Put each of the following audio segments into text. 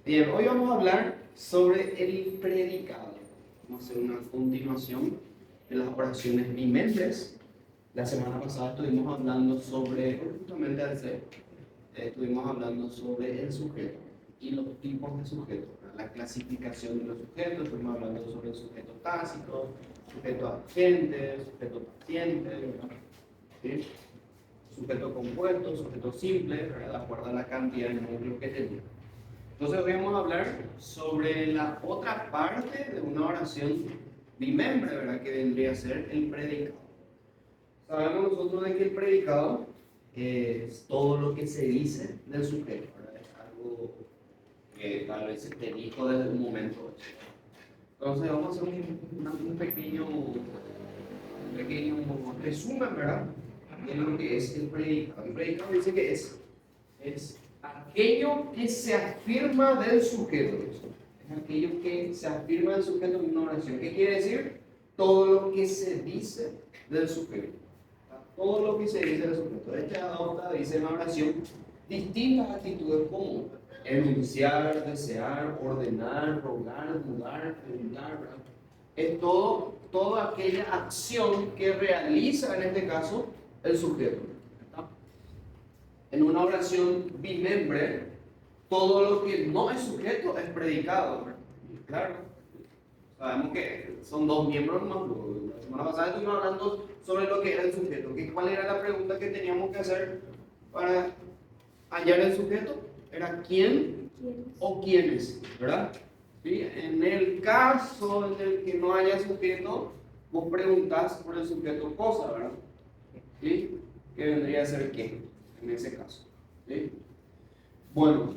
Bien, hoy vamos a hablar sobre el predicado. Vamos a hacer una continuación de las oraciones bimembres. La semana pasada estuvimos hablando sobre, justamente al ser, estuvimos hablando sobre el sujeto y los tipos de sujetos, la clasificación de los sujetos. Estuvimos hablando sobre el sujeto tácito, sujeto agente, sujeto paciente, ¿verdad? ¿Sí? Sujeto compuesto, sujeto simple, ¿verdad? De acuerdo a la cantidad de núcleos que tenía. Entonces hoy vamos a hablar sobre la otra parte de una oración bimembre, ¿verdad? Que vendría a ser el predicado. Sabemos nosotros de que el predicado es todo lo que se dice del sujeto, ¿verdad? Es algo que tal vez se te dijo desde un momento. Entonces vamos a hacer un pequeño resumen, ¿verdad? De lo que es el predicado. El predicado dice que es aquello que se afirma del sujeto. Es aquello que se afirma del sujeto en una oración. ¿Qué quiere decir? Todo lo que se dice del sujeto. Todo lo que se dice del sujeto. Este adopta, dice en la oración, distintas actitudes como enunciar, desear, ordenar, rogar, dudar, preguntar, ¿verdad? Es toda aquella acción que realiza, en este caso, el sujeto. En una oración bimembre, todo lo que no es sujeto es predicado, ¿verdad? Claro, sabemos que son dos miembros más. La semana pasada estuvimos hablando sobre lo que era el sujeto. ¿Cuál era la pregunta que teníamos que hacer para hallar el sujeto? Era quién o quiénes, ¿verdad? ¿Sí? En el caso en el que no haya sujeto, vos preguntás por el sujeto cosa, ¿verdad? ¿Sí? ¿Qué vendría a ser qué en ese caso? ¿Sí? Bueno,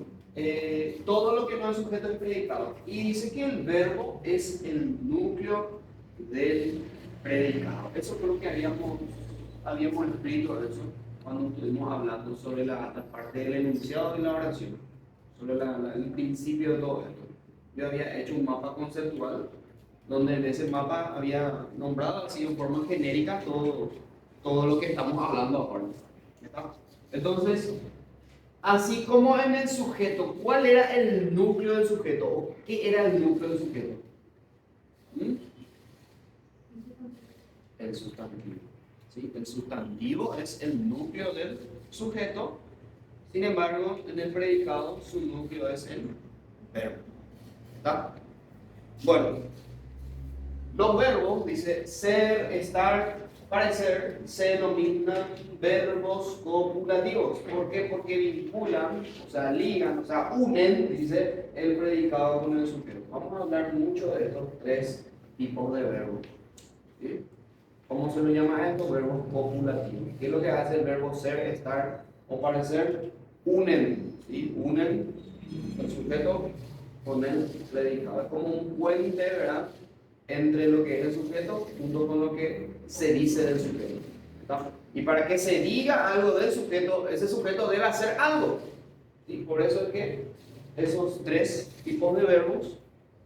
todo lo que no es sujeto es predicado. Y dice que el verbo es el núcleo del predicado. Eso creo que habíamos escrito eso cuando estuvimos hablando sobre la parte del enunciado de la oración, sobre el principio de todo esto. Yo había hecho un mapa conceptual donde en ese mapa había nombrado así en forma genérica todo lo que estamos hablando ahora. ¿Está? Entonces, así como en el sujeto, ¿cuál era el núcleo del sujeto? ¿O qué era el núcleo del sujeto? El sustantivo. ¿Sí? El sustantivo es el núcleo del sujeto. Sin embargo, en el predicado, su núcleo es el verbo. ¿Está? Bueno, los verbos, dice ser, estar, parecer, se denominan verbos copulativos. ¿Por qué? Porque vinculan, o sea, ligan, o sea, unen, dice, el predicado con el sujeto. Vamos a hablar mucho de estos tres tipos de verbos. ¿Sí? ¿Cómo se lo llama esto? Verbos copulativos. ¿Qué es lo que hace el verbo ser, estar o parecer? Unen, ¿sí? Unen el sujeto con el predicado. Es como un puente, ¿verdad?, entre lo que es el sujeto junto con lo que se dice del sujeto. ¿Está? Y para que se diga algo del sujeto, ese sujeto debe hacer algo. Y por eso es que esos tres tipos de verbos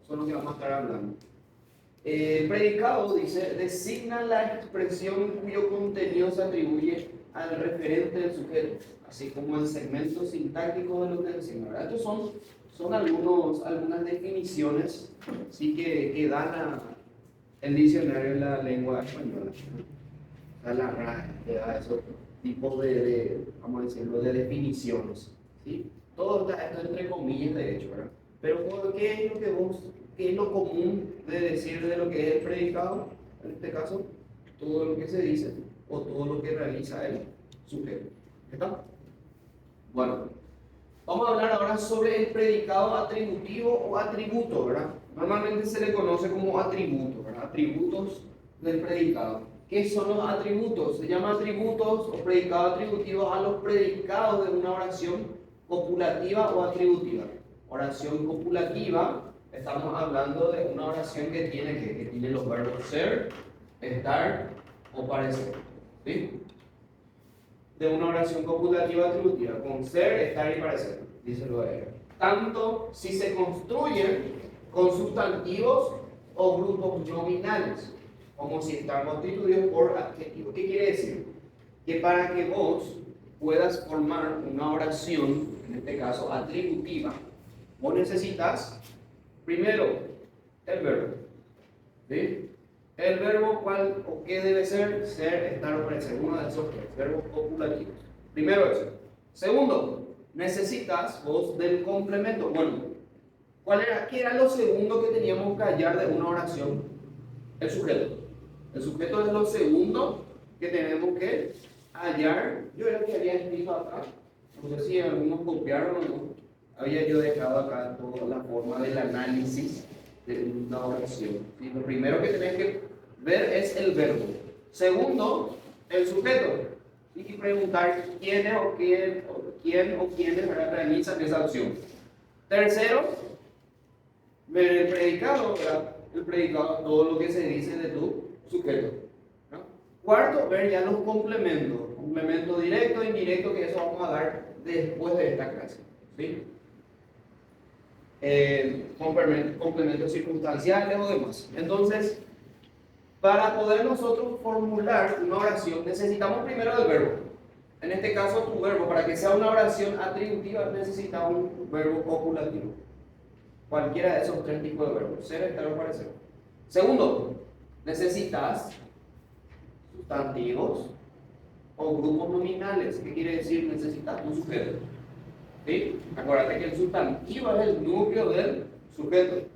son los que vamos a estar hablando. El predicado, dice, designa la expresión cuyo contenido se atribuye al referente del sujeto, así como el segmento sintáctico de lo que decimos. Estos son algunas definiciones, sí, que dan el diccionario en la lengua española. O sea, la RAE te da esos tipos vamos a decirlo, de definiciones. ¿Sí? Todo esto entre comillas, de hecho, ¿verdad? Pero ¿qué es lo común de decir de lo que es el predicado? En este caso, todo lo que se dice o todo lo que realiza el sujeto. ¿Está? Bueno, vamos a hablar ahora sobre el predicado atributivo o atributo, ¿verdad? Normalmente se le conoce como atributo, ¿verdad? Atributos del predicado. ¿Qué son los atributos? Se llama atributos o predicados atributivos a los predicados de una oración copulativa o atributiva. Oración copulativa, estamos hablando de una oración que tiene los verbos ser, estar o parecer. ¿Sí? De una oración copulativa atributiva, con ser, estar y parecer, dice lo de él. Tanto si se construyen con sustantivos o grupos nominales, como si están constituidos por adjetivos. ¿Qué quiere decir? Que para que vos puedas formar una oración, en este caso atributiva, Vos necesitas, primero, el verbo. ¿Sí? El verbo, ¿cuál o qué debe ser? Ser, estar o parecer. Uno de esos tres, verbos copulativos. Primero eso. Segundo, necesitas vos del complemento. Bueno, ¿qué era lo segundo que teníamos que hallar de una oración? El sujeto. El sujeto es lo segundo que tenemos que hallar. Yo era el que había escrito acá. No sé si algunos copiaron o no. Había yo dejado acá toda la forma del análisis de una oración. ¿Sí? Lo primero que tenés que ver es el verbo. Segundo, el sujeto. Y preguntar quién o quiénes realizan esa acción. Tercero, ver el predicado, ¿verdad? El predicado, todo lo que se dice de tu sujeto, ¿no? Cuarto, ver ya los complementos. Complemento directo e indirecto, que eso vamos a dar después de esta clase. ¿Sí? Complementos circunstanciales o demás. Entonces, para poder nosotros formular una oración, necesitamos primero el verbo. En este caso, tu verbo, para que sea una oración atributiva, necesita un verbo copulativo. Cualquiera de esos tres tipos de verbos: ser, estar o parecer. Segundo, necesitas sustantivos o grupos nominales. ¿Qué quiere decir? Necesitas un sujeto. ¿Sí? Acuérdate que el sustantivo es el núcleo del sujeto.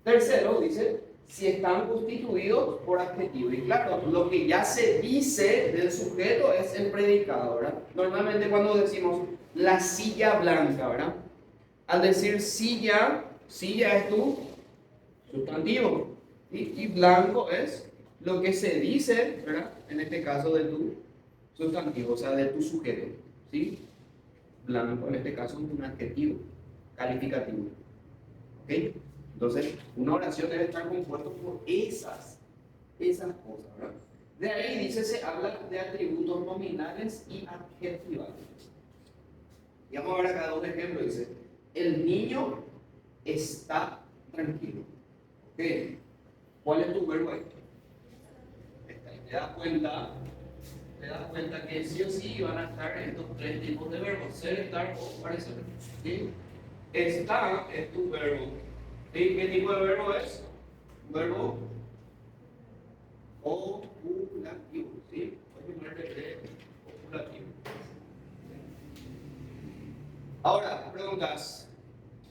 Tercero, dice, si están constituidos por adjetivo. Y claro, lo que ya se dice del sujeto es el predicado, ¿verdad? Normalmente cuando decimos la silla blanca, ¿verdad? Al decir silla, silla es tu sustantivo. Y blanco es lo que se dice, ¿verdad? En este caso de tu sustantivo, o sea, de tu sujeto. ¿Sí? Blanco en este caso es un adjetivo calificativo. ¿Ok? Entonces, una oración debe estar compuesta por esas cosas, ¿verdad? De ahí dice, se habla de atributos nominales y adjetivales. Y vamos a ver acá dos ejemplos. Dice, el niño está tranquilo. ¿Ok? ¿Cuál es tu verbo ahí? ¿Te das cuenta que sí o sí van a estar estos tres tipos de verbos: ser, estar o parecer? ¿Sí? Está es tu verbo. ¿Sí? ¿Qué tipo de verbo es? Verbo copulativo. ¿Sí? Voy a ponerle copulativo. Ahora, preguntas.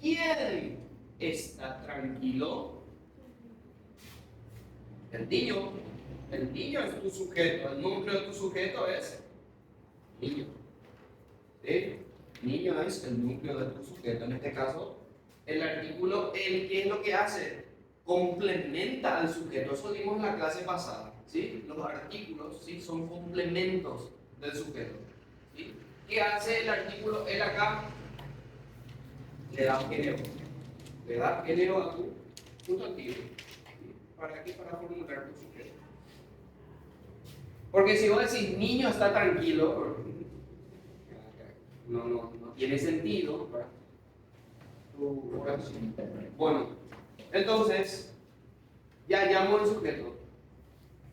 ¿Quién está tranquilo? El niño. El niño es tu sujeto. El núcleo de tu sujeto es niño. ¿Sí? Niño es el núcleo de tu sujeto. En este caso, el artículo, ¿qué es lo que hace? Complementa al sujeto. Eso vimos en la clase pasada. ¿Sí? Los artículos, ¿sí?, son complementos del sujeto. ¿Sí? ¿Qué hace el artículo? Él acá le da género. Le da género a tu sustantivo. ¿Sí? ¿Para qué? Para formular tu sujeto. Porque si vos decís niño está tranquilo, no tiene sentido, ¿verdad? Tu oración. Bueno, entonces ya hallamos el sujeto.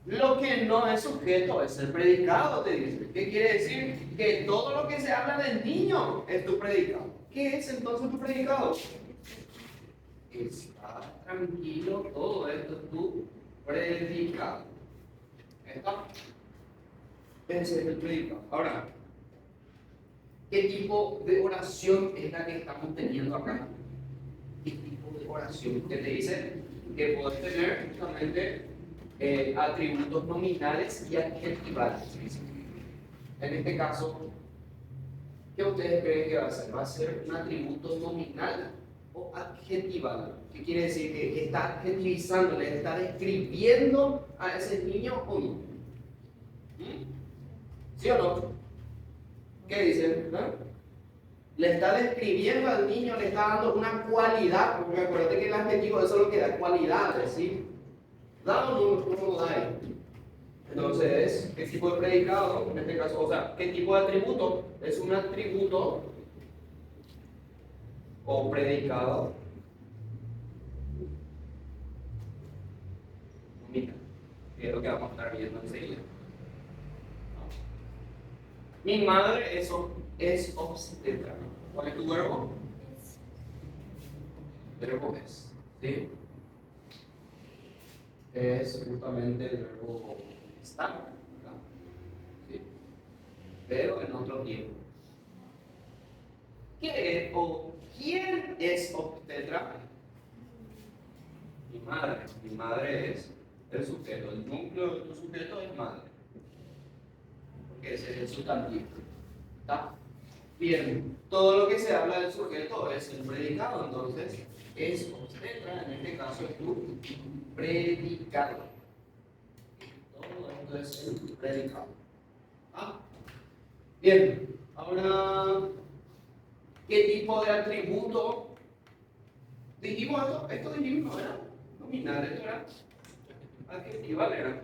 Lo que no es sujeto es el predicado, te dice. ¿Qué quiere decir? Que todo lo que se habla del niño es tu predicado. ¿Qué es entonces tu predicado? Está tranquilo, todo esto es tu predicado. ¿Está? Ese es el predicado. Ahora, ¿qué tipo de oración es la que estamos teniendo acá? ¿Qué tipo de oración? Que te dice que puedes tener justamente atributos nominales y adjetivales. En este caso, ¿qué ustedes creen que va a ser? ¿Va a ser un atributo nominal o adjetival? ¿Qué quiere decir? Que está adjetivizando, le está describiendo a ese niño o no. ¿Sí o no? ¿Qué dicen? ¿No? Le está describiendo al niño, le está dando una cualidad, porque acuérdate que el adjetivo eso es lo que da cualidades, ¿sí? ¿Da o no da ahí? Entonces, ¿qué tipo de predicado? En este caso, o sea, ¿qué tipo de atributo? Es un atributo o predicado nominal, que es lo que vamos a estar viendo enseguida. Mi madre es obstetra. ¿Cuál es tu verbo? verbo es, ¿sí? Es justamente el verbo estar, ¿verdad? ¿Sí? Pero en otro tiempo. ¿Qué es o quién es obstetra? Mi madre. Mi madre es el sujeto. El núcleo de tu sujeto es madre. Porque ese es el sustantivo. ¿Está? Bien, todo lo que se habla del sujeto es el predicado, entonces es obstetra, en este caso es tu predicado. Todo esto es el predicado. ¿Ah? Bien, ahora, ¿qué tipo de atributo? Dijimos esto dijimos, ¿no era? Nominal, esto era adjetival, era.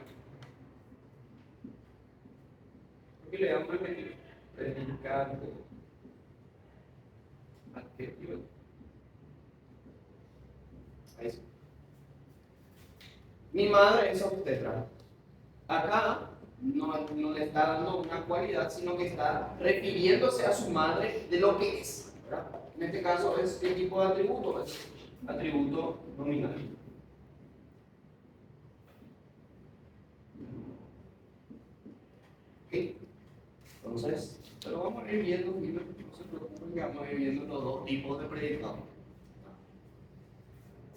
¿Por qué le damos el predicado? Adjetivo. Ahí sí. Mi madre es obstetra. Acá no le está dando una cualidad, sino que está refiriéndose a su madre de lo que es, ¿verdad? En este caso es qué tipo de atributo, es atributo nominal. ¿Ok? Entonces, pero vamos a ir viendo, no se preocupen que vamos a ir viendo los dos tipos de predicado.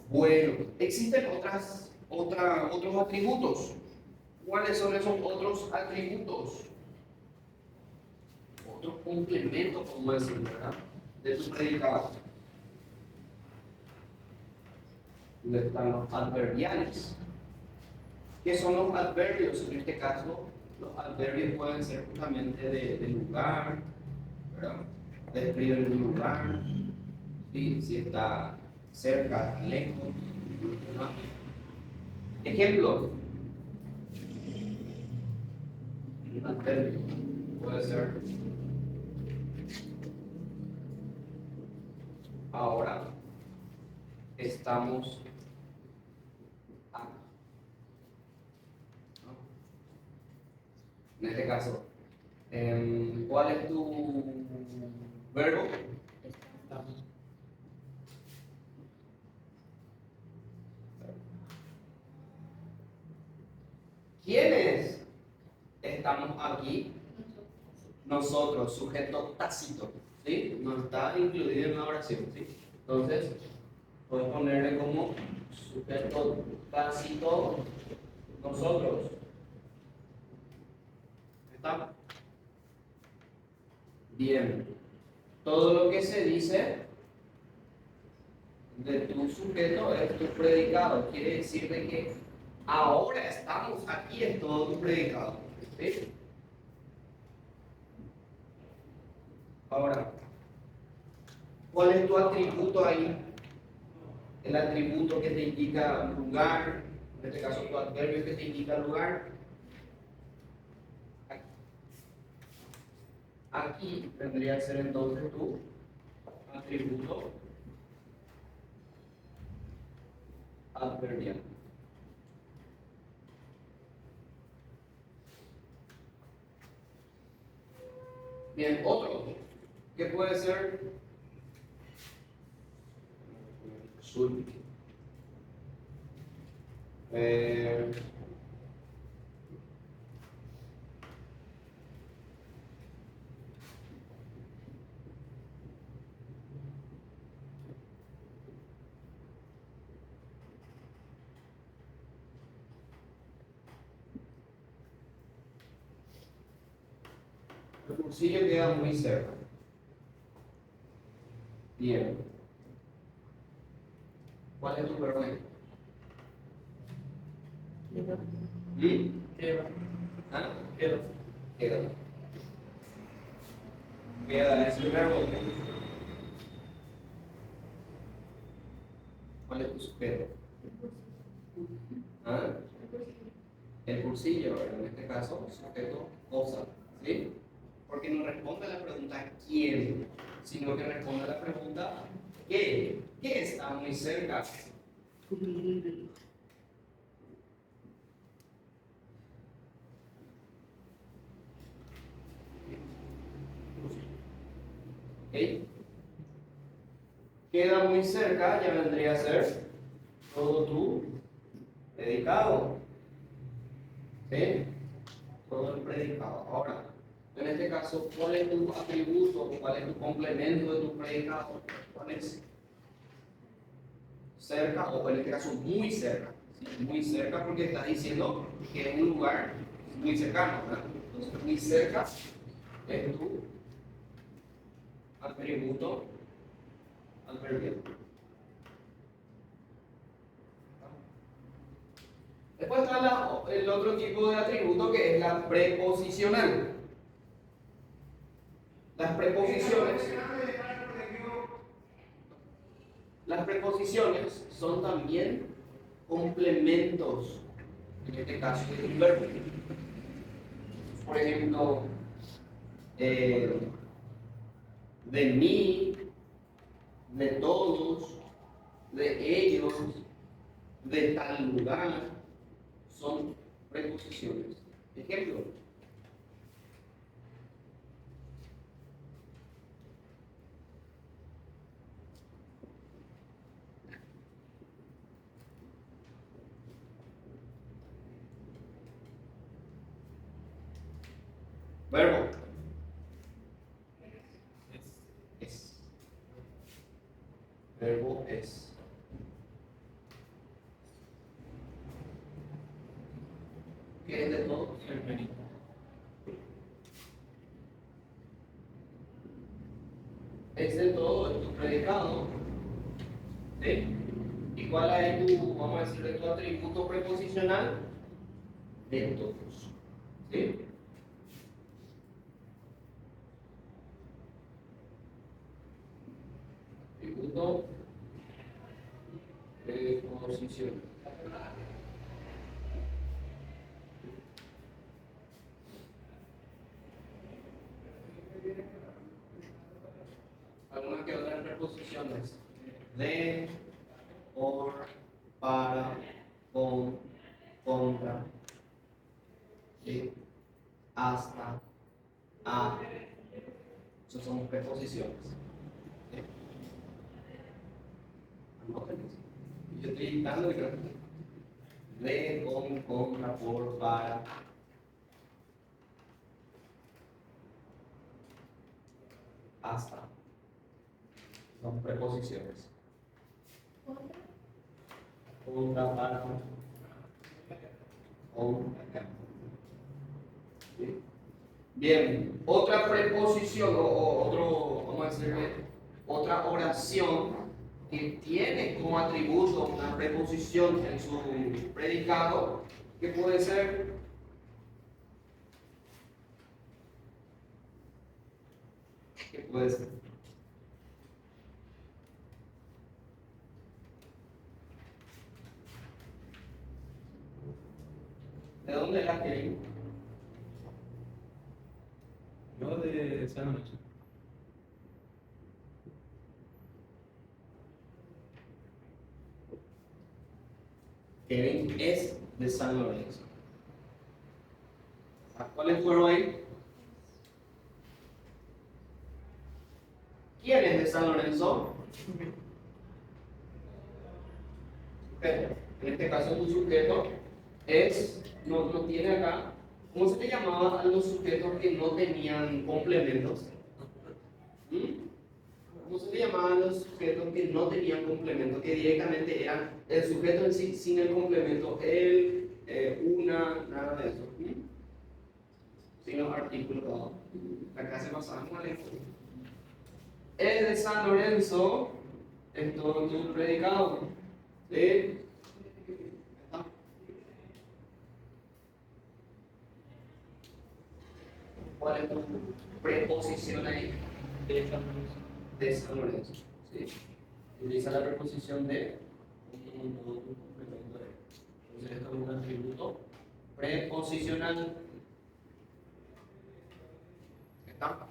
Bueno, existen otros atributos. ¿Cuáles son esos otros atributos? Otros complementos, como decir, ¿verdad? De tu predicado. ¿Dónde están los adverbiales? ¿Qué son los adverbios? En este caso, los adverbios pueden ser justamente de lugar, ¿verdad? Describen un lugar, ¿sí? Si está cerca, lejos, ¿no? Ejemplo, un adverbio puede ser ahora estamos aquí, ¿no? En este caso, ¿cuál es tu verbo? ¿Quiénes estamos aquí? Nosotros, sujeto tácito, ¿sí? No está incluido en la oración, ¿sí? Entonces, puedes ponerle como sujeto tácito nosotros. ¿Está? Bien. Todo lo que se dice de tu sujeto es tu predicado. Quiere decir de que ahora estamos aquí, es todo tu predicado. ¿Sí? Ahora, ¿cuál es tu atributo ahí? El atributo que te indica lugar, en este caso tu adverbio que te indica lugar. Aquí tendría que ser entonces tu atributo adverbial. Bien, otro que puede ser should. El cursillo queda muy cerca. Bien. ¿Cuál es tu verbo? Queda. ¿Ah? Queda. Queda. Queda es el verbo. ¿Cuál es tu sujeto? ¿Ah? El cursillo, en este caso, sujeto, cosa. ¿Sí? Porque no responde a la pregunta ¿quién? Sino que responde a la pregunta ¿qué? ¿Qué está muy cerca? ¿Ok? queda muy cerca, ya vendría a ser todo tu predicado. ¿Sí? Todo el predicado. Ahora, en este caso, ¿cuál es tu atributo o cuál es tu complemento de tu predicado? ¿Cuál es? Cerca, o en este caso muy cerca. ¿Sí? Muy cerca porque está diciendo que es un lugar muy cercano, ¿verdad? Entonces, muy cerca es tu atributo adverbial. Después está el otro tipo de atributo que es la preposicional. Las preposiciones son también complementos, en este caso, de un verbo. Por ejemplo, de mí, de todos, de ellos, de tal lugar, son preposiciones. Ejemplo. Verbo. Es. Verbo es. ¿Qué es de todo? Es de todo, es tu predicado. ¿Sí? ¿Y cuál es tu, vamos a decir, de tu atributo preposicional? De todos. ¿Sí? Atributo preposicional. Algunas que otras preposiciones. De, por, para, con, contra, ¿sí? Hasta, a. Esas son preposiciones. ¿Sí? Anótenlas. Yo estoy dictando y de, con, contra, por, para. Hasta. Son preposiciones. Contra, para, con. ¿Sí? Bien, otra preposición o otro, vamos a decirle, otra oración que tiene como atributo una preposición en su predicado, que puede ser ¿qué puede ser? ¿De dónde la que? Yo de San Lorenzo. Kevin es de San Lorenzo. ¿Cuáles fueron ahí? ¿Quién es de San Lorenzo? Sujeto. En este caso, tu sujeto es, no tiene acá. ¿Cómo se le llamaba a los sujetos que no tenían complementos? ¿Mm? ¿Cómo se le llamaban a los sujetos que no tenían complemento? Que directamente eran el sujeto en sí sin el complemento, él, una, nada de eso. ¿Mm? Sino artículo. La clase pasada con el es de San Lorenzo, es todo tu predicado. ¿Sí? ¿Cuál es tu preposición ahí? De San Lorenzo. De San Lorenzo. ¿Sí? Utiliza la preposición de un complemento de. Entonces esto es un atributo preposicional. ¿Está?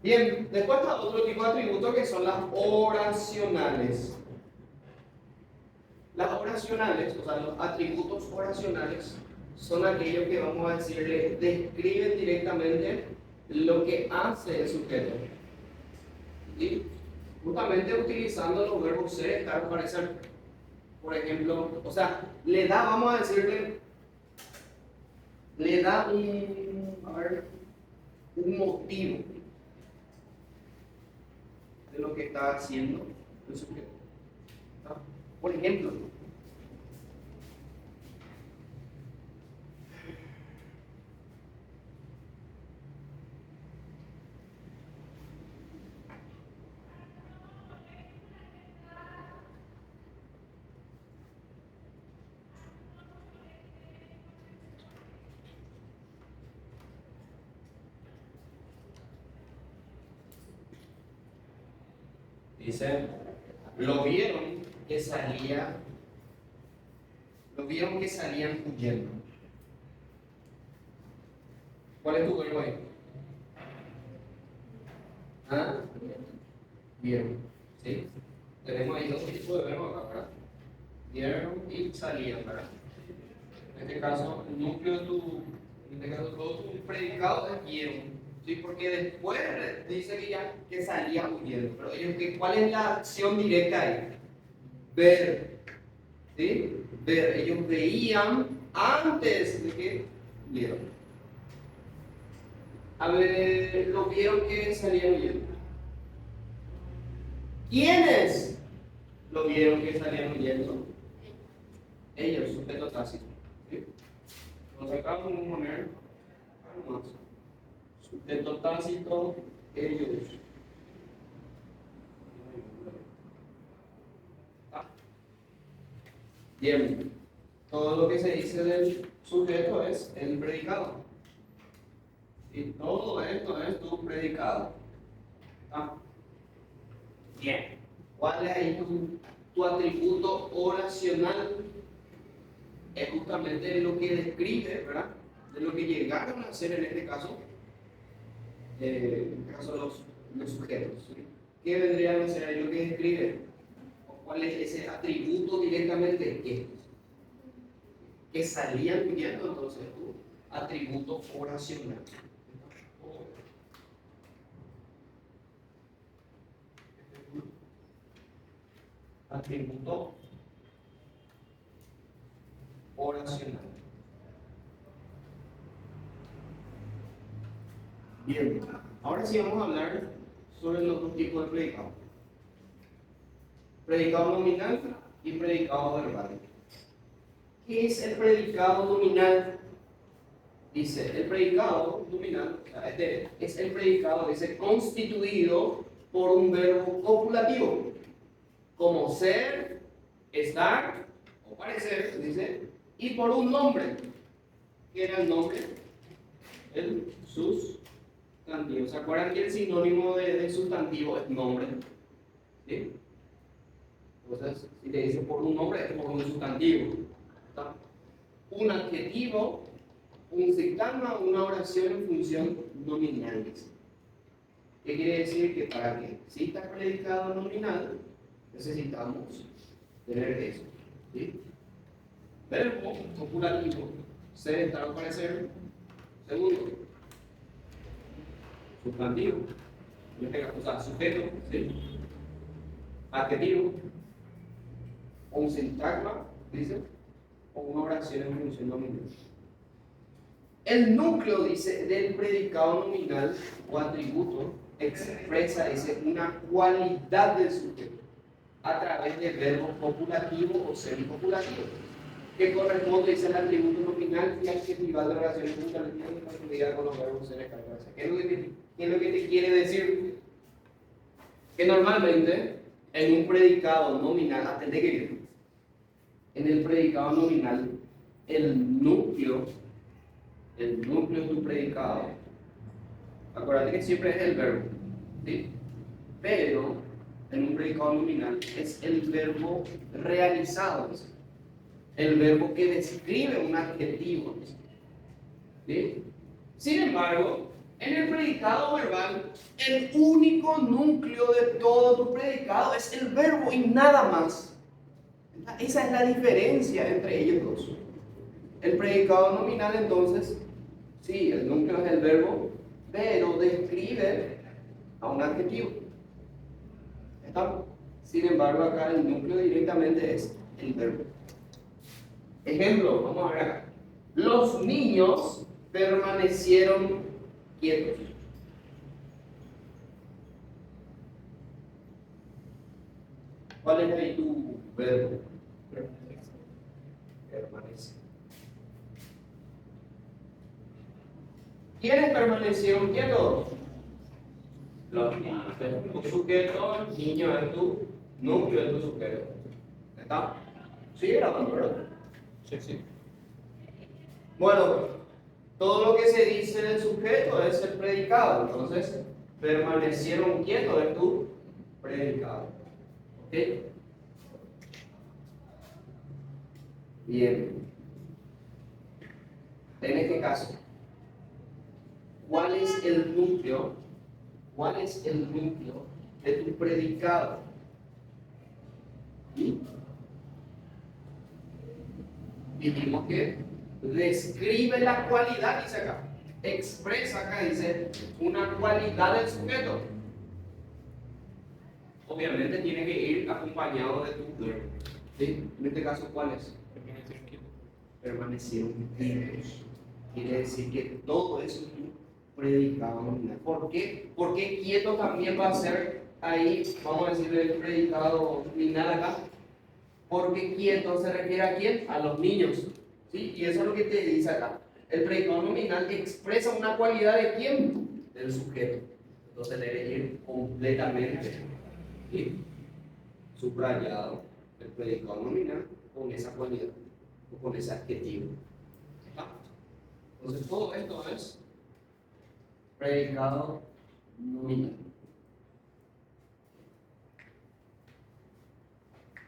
Bien, después está otro tipo de atributos que son las oracionales. Las oracionales, o sea, los atributos oracionales, son aquellos que vamos a decirle, describen directamente lo que hace el sujeto. ¿sí? Justamente utilizando los verbos ser, estar o parecer. Por ejemplo, o sea, le da, vamos a decirle, le da a ver, un motivo de lo que está haciendo el sujeto. ¿Está? Por ejemplo, dice, lo vieron que salía, lo vieron que salían huyendo. ¿Cuál es tu verbo ahí? ¿Ah? Vieron, ¿sí? Tenemos ahí dos tipos de verbos acá, ¿verdad? Vieron y salían, ¿verdad? En este caso, el núcleo de en este caso, todo tu predicado es vieron. ¿Sí? Porque después dice que ya que salía huyendo. Pero ellos, ¿cuál es la acción directa ahí? Ver. ¿Sí? Ver. Ellos veían antes de que vieron. A ver, lo vieron que salían huyendo. ¿Quiénes lo vieron que salían huyendo? Ellos, sujeto tácito. ¿Sí? Nos acabamos de poner algo más. Sujeto tácito, ellos. Bien, todo lo que se dice del sujeto es el predicado. Y todo esto es tu predicado. Bien, ¿cuál es ahí tu atributo oracional? Es justamente lo que describe, ¿verdad? De lo que llegaron a hacer en este caso los sujetos. ¿Sí? ¿Qué vendrían a ser ahí lo que describe? ¿Cuál es ese atributo directamente? Que salían pidiendo entonces tu atributo oracional. Atributo oracional. Bien, ahora sí vamos a hablar sobre los dos tipos de predicado. Predicado nominal y predicado verbal. ¿Qué es el predicado nominal? Dice, el predicado nominal, o sea, es el predicado, dice, constituido por un verbo copulativo, como ser, estar o parecer, dice, y por un nombre. ¿Qué era el nombre? El sustantivo. ¿Se acuerdan que el sinónimo de sustantivo es nombre? ¿Sí? Entonces, si te dice por un nombre, es por un sustantivo. ¿Está? Un adjetivo, un sintagma, una oración en función nominal. ¿Qué quiere decir? Que para que exista predicado nominal, necesitamos tener eso. ¿Sí? Verbo copulativo, ser, estar o parecer. Segundo, sustantivo, en este caso, o sea, sujeto, ¿sí? Adjetivo, un sintagma, dice, o una oración en función nominal. El núcleo, dice, del predicado nominal o atributo expresa, dice, una cualidad del sujeto a través de verbos copulativos o semicopulativos, que corresponde, dice, al atributo nominal y adjetival de relaciones fundamentales en conformidad con los verbos seres caracteres. ¿Qué es lo que te quiere decir? Que normalmente en un predicado nominal, atende que bien, en el predicado nominal, el núcleo de tu predicado, acuérdate que siempre es el verbo, ¿sí? Pero en un predicado nominal es el verbo realizado, ¿sí? El verbo que describe un adjetivo, ¿sí? Sin embargo, en el predicado verbal, el único núcleo de todo tu predicado es el verbo y nada más. Esa es la diferencia entre ellos dos. El predicado nominal, entonces, sí, el núcleo es el verbo, pero describe a un adjetivo. ¿Está? Sin embargo, acá el núcleo directamente es el verbo. Ejemplo, vamos a ver acá. Los niños permanecieron quietos. ¿Cuál es ahí tu verbo? Permanece. ¿Quiénes permanecieron quietos? Los niños. Tu sujeto, el niño es tu núcleo de tu sujeto. ¿Está? Sigue grabando, ¿verdad? Sí, sí. Bueno, todo lo que se dice del sujeto es el predicado. Entonces, permanecieron quietos es tu predicado. ¿Ok? Bien. En este caso, ¿cuál es el núcleo? ¿Cuál es el núcleo de tu predicado? ¿Sí? Dijimos que describe la cualidad, dice acá. Expresa acá, dice, una cualidad del sujeto. Obviamente tiene que ir acompañado de tu verbo. ¿Sí? En este caso, ¿cuál es? Permanecieron quietos. Quiere decir que todo eso es un predicado nominal. ¿Por qué? Porque quieto también va a ser ahí, vamos a decirle el predicado nominal acá. Porque quieto se refiere a quién? A los niños. ¿Sí? Y eso es lo que te dice acá. El predicado nominal expresa una cualidad de quién? Del sujeto. Entonces debe ir completamente, ¿sí?, subrayado el predicado nominal con esa cualidad o con ese adjetivo. ¿Está? Entonces todo esto es predicado nominal.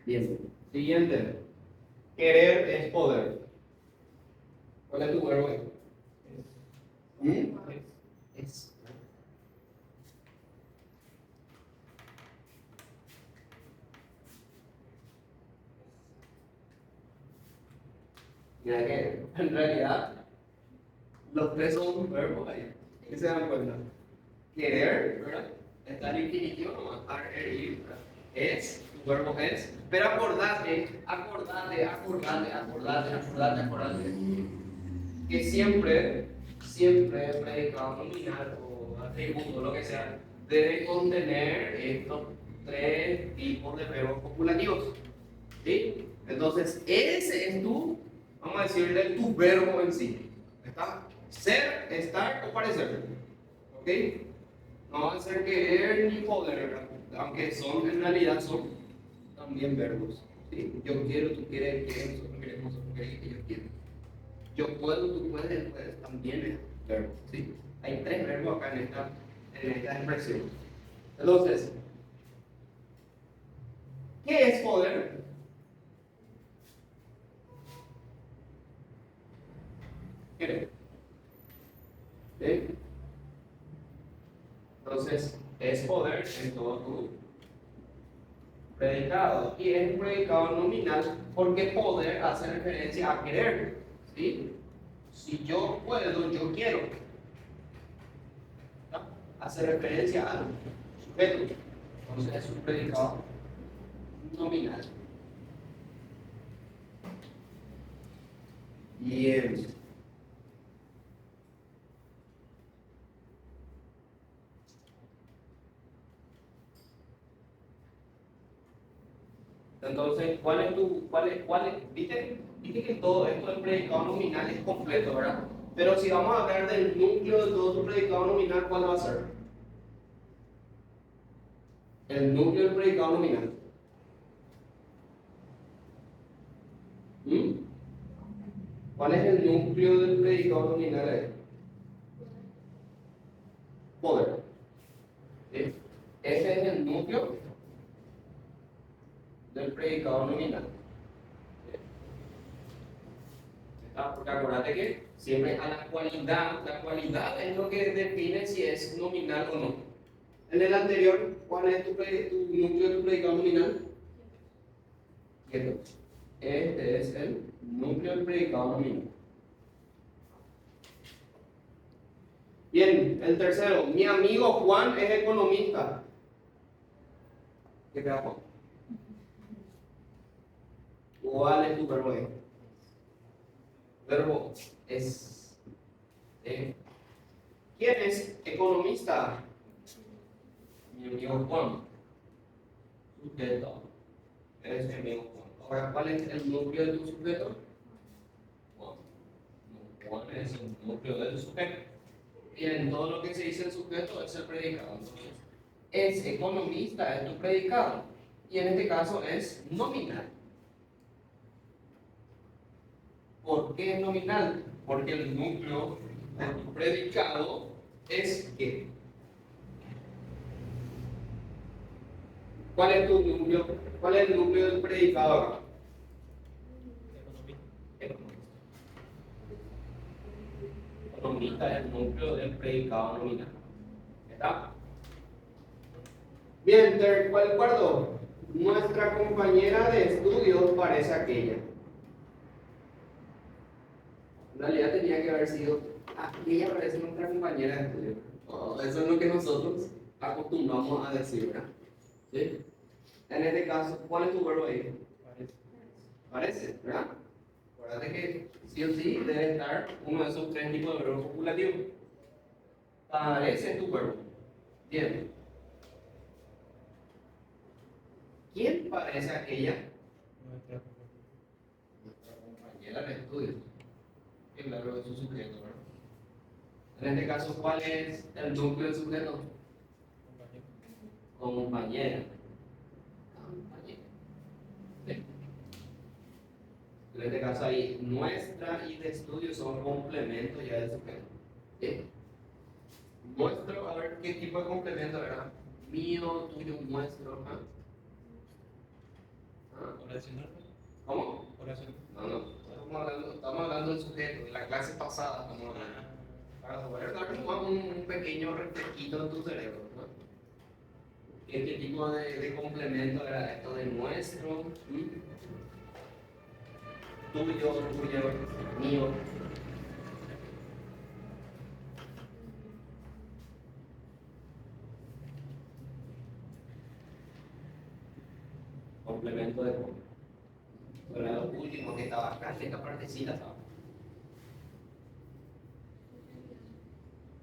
Bien. Siguiente. Querer es poder. ¿Cuál es tu verbo ahí? Es. Mira que en realidad los tres son verbos ahí. ¿Qué se dan cuenta? Querer, ¿verdad? Está en infinitivo nomás. Ir, ¿verdad? Es, tu verbo es. Pero acordate que siempre predicado nominal o atributo, lo que sea, debe contener estos tres tipos de verbos copulativos. ¿Sí? Entonces, ese es tu, vamos a decirle, tu verbo en sí. ¿Está? Ser, estar o parecer. ¿Ok? No va a ser querer ni poder, ¿verdad? Aunque son, en realidad son también verbos. ¿Sí? Yo quiero, tú quieres, nosotros queremos, nosotros queremos, ellos quieren. Yo puedo, tú puedes, también es verbo. ¿Sí? Hay tres verbos acá en esta expresión. Entonces, ¿qué es poder? Querer. ¿Sí? Entonces, es poder en todo tu predicado. Y es un predicado nominal porque poder hace referencia a querer. ¿Sí? Si yo puedo, yo quiero. ¿No? Hace referencia al sujeto. Entonces es un predicado nominal. Bien. Entonces, viste que todo esto del predicado nominal es completo, ¿verdad? Pero si vamos a hablar del núcleo de todo tu predicado nominal, ¿cuál va a ser? El núcleo del predicado nominal. ¿Mm? ¿Cuál es el núcleo del predicado nominal? Poder. ¿Sí? Ese es el núcleo del predicado nominal. Porque acuérdate que siempre a la cualidad es lo que define si es nominal o no. En el anterior, ¿cuál es tu núcleo de tu predicado nominal? Quieto. Este es el núcleo del predicado nominal. Bien, el tercero, mi amigo Juan es economista. ¿Qué quedamos? ¿Cuál es tu verbo ahí? Verbo es. ¿Quién es economista? Mi amigo Juan. Sujeto. Es mi amigo Juan. Ahora, ¿cuál es el núcleo de tu sujeto? Juan. No, Juan es el núcleo del sujeto. Bien, todo lo que se dice el sujeto es el predicado. Entonces, es economista, es tu predicado. Y en este caso es nominal. ¿Por qué es nominal? Porque el núcleo de tu predicado es ¿qué? ¿Cuál es tu núcleo? ¿Cuál es el núcleo del predicado acá? Economista. Economista es el núcleo del predicado nominal. ¿Está? Bien, ¿cuál cuarto? Nuestra compañera de estudios parece aquella. En realidad tenía que haber sido aquella parece nuestra compañera de estudios. Oh, eso es lo que nosotros acostumbramos a decir, ¿verdad? ¿Sí? En este caso, ¿cuál es tu verbo ahí? Parece, ¿verdad? Acuérdate que sí o sí debe estar uno de esos tres tipos de verbos copulativos. Parece tu verbo. Bien. ¿Quién parece aquella? Nuestra compañera de estudios. El verbo es su sujeto, ¿verdad? En este caso, ¿cuál es el núcleo del sujeto? Compañera. Compañera. ¿Sí? En este caso ahí, nuestra y de estudio son complementos ya del sujeto. ¿Sí? Nuestro, a ver qué tipo de complemento, ¿verdad? Mío, tuyo, nuestro. ¿Ah? Oracional. ¿Cómo? Oracional. No. Estamos hablando del sujeto, de la clase pasada. Estamos hablando. Para poder dar un pequeño refresquito en tu cerebro, ¿no? ¿Qué tipo de complemento era esto de nuestro? Tuyo, mío. Complemento de cómo. Pero lo último que estaba acá, en esta partecita estaba.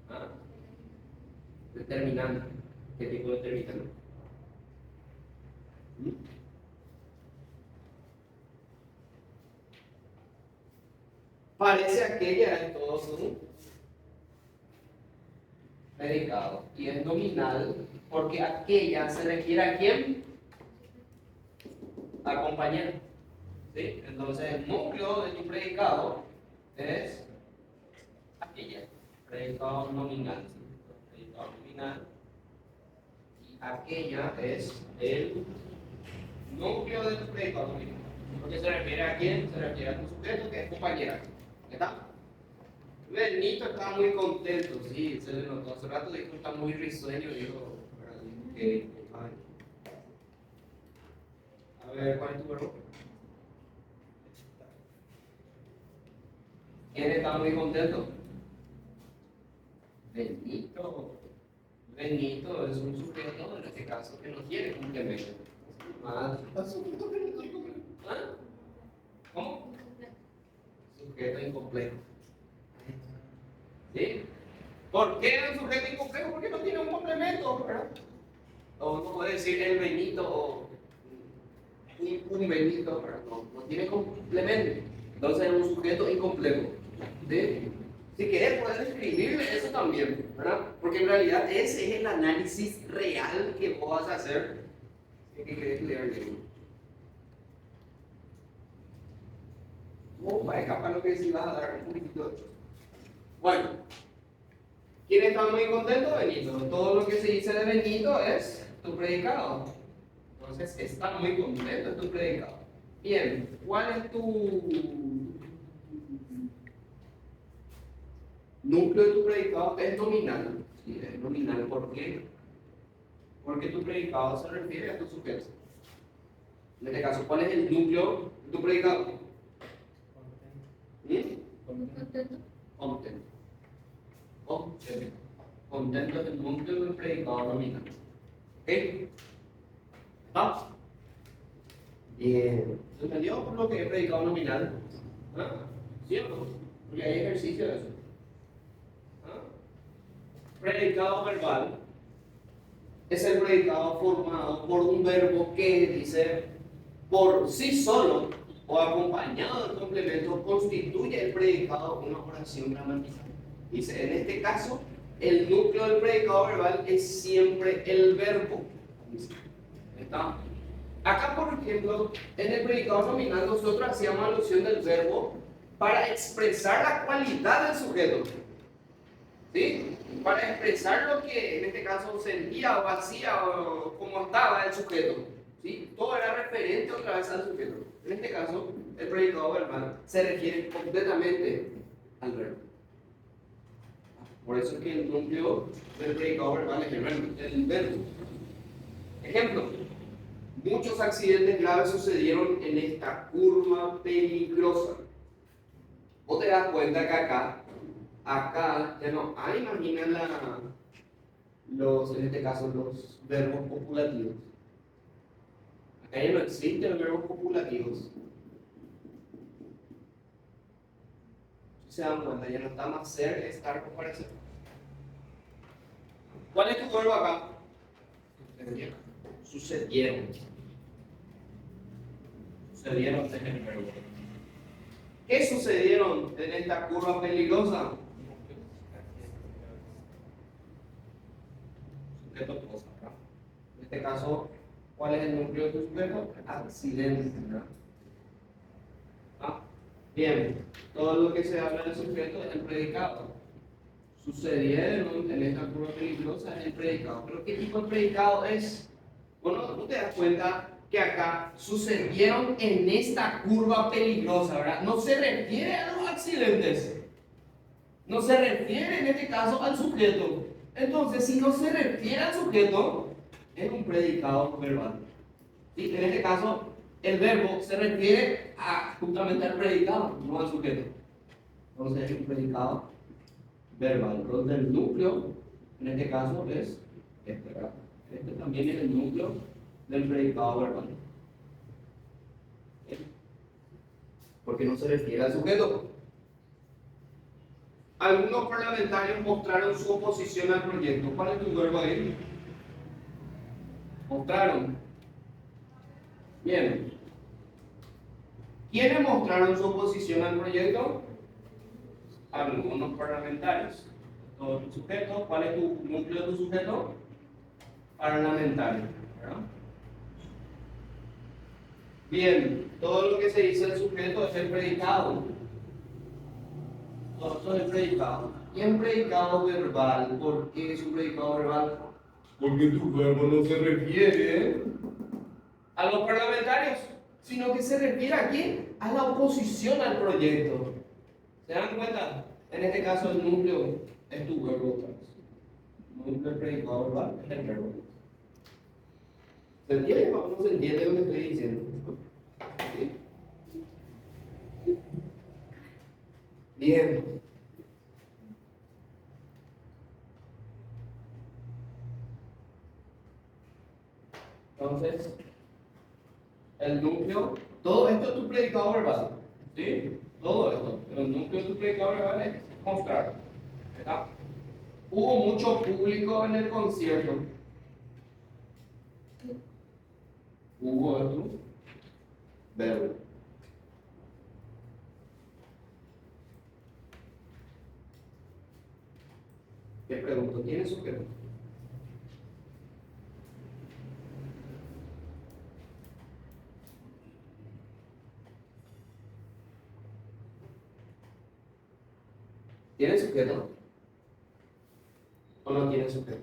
¿Ah? Determinante. ¿Qué tipo de determinante? Parece aquella en todo su predicado. Y es nominal porque aquella se refiere a quién? A compañero. ¿Sí? Entonces el núcleo de tu predicado es aquella. Predicado nominal. ¿Sí? Predicado nominal. Y aquella es el núcleo de tu predicado nominal. Porque se refiere a quién? Se refiere a tu sujeto que es compañera. ¿Está? Benito está muy contento, sí, se le notó hace rato, dijo que está muy risueño, dijo que a ver, ¿cuál es tu verbo? ¿Quién está muy contento? Benito. Benito es un sujeto, en este caso, que no tiene complemento. ¿Ah? ¿Cómo? Sujeto incompleto. ¿Sí? ¿Por qué es un sujeto incompleto? Porque no tiene un complemento, ¿verdad? O no puede decir el Benito o un Benito, ¿verdad? No tiene complemento. Entonces es un sujeto incompleto. ¿Sí? Si querés, puedes escribirle eso también, ¿verdad? Porque en realidad ese es el análisis real que vos vas a hacer. ¿Qué querés estudiar el libro? Para escapar lo que sí vas a dar un poquito de. Bueno, ¿quién está muy contento? Benito. Todo lo que se dice de Benito es tu predicado. Entonces, está muy contento, es tu predicado. Bien, ¿cuál es tu núcleo de tu predicado? Es nominal. Sí, es nominal. ¿Por qué? Porque tu predicado se refiere a tu sujeto. En este caso, ¿cuál es el núcleo de tu predicado? Contento. Contento es el núcleo del predicado nominal. ¿Ok? ¿Ah? Bien. ¿Se entendió por lo que he predicado nominal? ¿Ah? ¿Sí o no? Porque hay ejercicio de eso. ¿Ah? Predicado verbal es el predicado formado por un verbo que dice por sí solo o acompañado del complemento constituye el predicado una oración gramatical. Dice, en este caso, el núcleo del predicado verbal es siempre el verbo. ¿Está? Acá, por ejemplo, en el predicado nominal nosotros hacíamos alusión del verbo para expresar la cualidad del sujeto. ¿Sí? Para expresar lo que en este caso sentía o hacía o cómo estaba el sujeto. ¿Sí? Todo era referente otra vez al sujeto. En este caso, el predicado verbal se refiere completamente al verbo. Por eso es que el núcleo del predicado verbal es el verbo. Ejemplo, muchos accidentes graves sucedieron en esta curva peligrosa. Vos te das cuenta que acá ya no hay, imagina en este caso, los verbos copulativos. Acá ya no existen los verbos copulativos. Si se dan cuenta, ya no está más ser, estar, o parecer. ¿Cuál es tu verbo acá? Sucedieron. Sucedieron es el verbo. ¿Qué sucedieron en esta curva peligrosa? Sujeto cosa, ¿no? En este caso, ¿cuál es el núcleo de tu sujeto? Accidente, ¿no? ¿Ah? Bien, todo lo que se habla del sujeto es el predicado. Sucedieron en esta curva peligrosa es el predicado. ¿Pero qué tipo de predicado es? Bueno, tú te das cuenta que acá sucedieron en esta curva peligrosa, ¿verdad? No se refiere a los accidentes. No se refiere en este caso al sujeto. Entonces, si no se refiere al sujeto, es un predicado verbal. ¿Sí? En este caso, el verbo se refiere justamente al predicado, no al sujeto. Entonces, es un predicado verbal. Entonces, el núcleo, en este caso, es este, ¿verdad? Este también es el núcleo del predicado verbal. ¿Sí? Porque no se refiere al sujeto. Algunos parlamentarios mostraron su oposición al proyecto. ¿Cuál es tu verbo ahí? Mostraron. Bien. ¿Quiénes mostraron su oposición al proyecto? Algunos parlamentarios. Todo tu sujeto. ¿Cuál es tu núcleo de tu sujeto? Parlamentario. ¿Verdad? Bien. Todo lo que se dice del sujeto es el predicado. Todo es el predicado. Y el predicado verbal. ¿Por qué es un predicado verbal? Porque tu verbo no se refiere a los parlamentarios, sino que se refiere ¿a quién? A la oposición al proyecto. ¿Se dan cuenta? En este caso el núcleo es tu verbo otra vez. El núcleo del predicado verbal es el verbo. ¿Se entiende o no se entiende lo que estoy diciendo? ¿Sí? Bien. Entonces, el núcleo, todo esto es tu predicado verbal. ¿Sí? Todo esto. Pero el núcleo de tu predicado verbal es mostrar. ¿Verdad? Hubo mucho público en el concierto. Hubo esto. Verbo. ¿Qué pregunto? ¿Quién es sujeto? ¿Tiene sujeto? ¿O no tiene sujeto?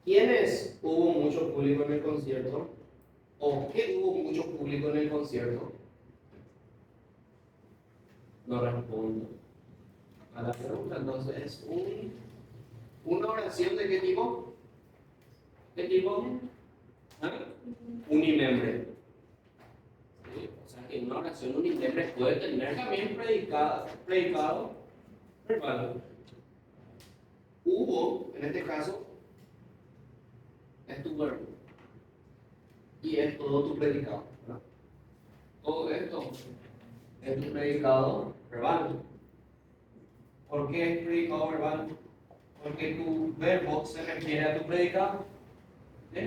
¿Quiénes hubo mucho público en el concierto? ¿O qué hubo mucho público en el concierto? No respondo a la pregunta. Entonces, ¿es una oración de qué tipo? ¿Qué tipo? ¿Ah? Unimembre. ¿Sí? O sea que una oración unimembre puede tener también predicado verbal. Hubo, en este caso, es tu verbo. y es todo tu predicado, ¿verdad? Todo esto es tu predicado verbal. ¿Por qué es predicado verbal? Porque tu verbo se refiere a tu predicado. ¿Sí?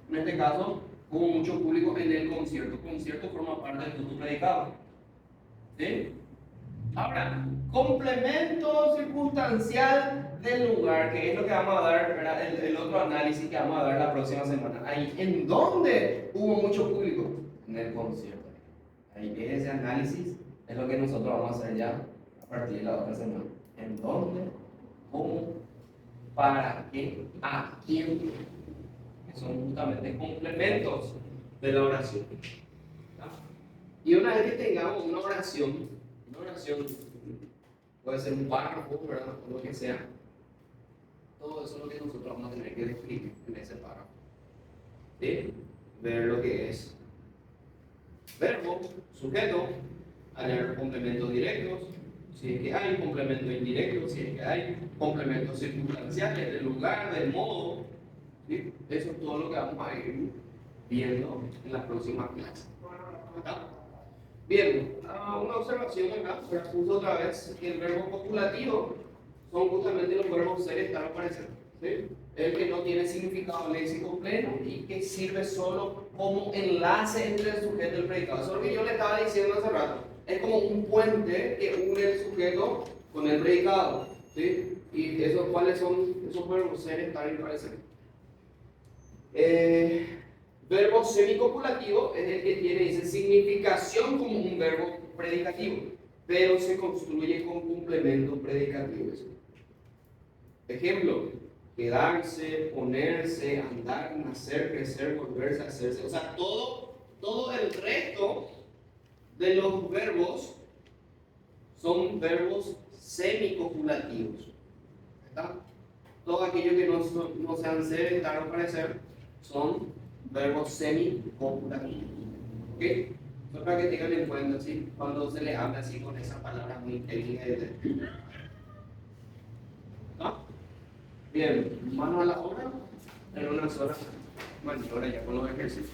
En este caso, hubo mucho público en el concierto. El concierto forma parte de tu predicado. ¿Sí? Ahora, complemento circunstancial del lugar, que es lo que vamos a dar, ¿verdad? El otro análisis que vamos a dar la próxima semana. Ahí, ¿en dónde hubo mucho público? En el concierto. Ahí, ese análisis es lo que nosotros vamos a hacer ya a partir de la otra semana. ¿En dónde? ¿Cómo? ¿Para qué? ¿A quién? Que son justamente complementos de la oración. ¿No? Y una vez que tengamos una oración puede ser un párrafo, ¿verdad? O lo que sea. Todo eso es lo que nosotros vamos a tener que describir en ese párrafo. ¿Sí? Ver lo que es verbo, sujeto, hallar complementos directos, si es que hay complementos indirectos, si es que hay complementos circunstanciales, del lugar, del modo. ¿Sí? Eso es todo lo que vamos a ir viendo en las próximas clases. ¿Está? Bien, una observación acá, puso otra vez que el verbo copulativo son justamente los verbos ser, estar o parecer. ¿Sí? El que no tiene significado léxico pleno y que sirve solo como enlace entre el sujeto y el predicado. Eso es lo que yo le estaba diciendo hace rato. Es como un puente que une el sujeto con el predicado. ¿Sí? ¿Y eso, cuáles son esos verbos ser, estar y parecer? Verbo semicopulativo es el que tiene, dice, significación como un verbo predicativo, pero se construye con complementos predicativos. Ejemplo, quedarse, ponerse, andar, nacer, crecer, volverse, hacerse. O sea, todo el resto de los verbos son verbos semicopulativos. ¿Está? Todo aquello que no sean ser, estar o parecer son verbos semicopulativos. ¿Ok? Eso para que tengan en cuenta, ¿sí? Cuando se les habla así con esa palabra muy técnica. ¿No? Bien, mano a la obra en una sola maniobra ya con los ejercicios.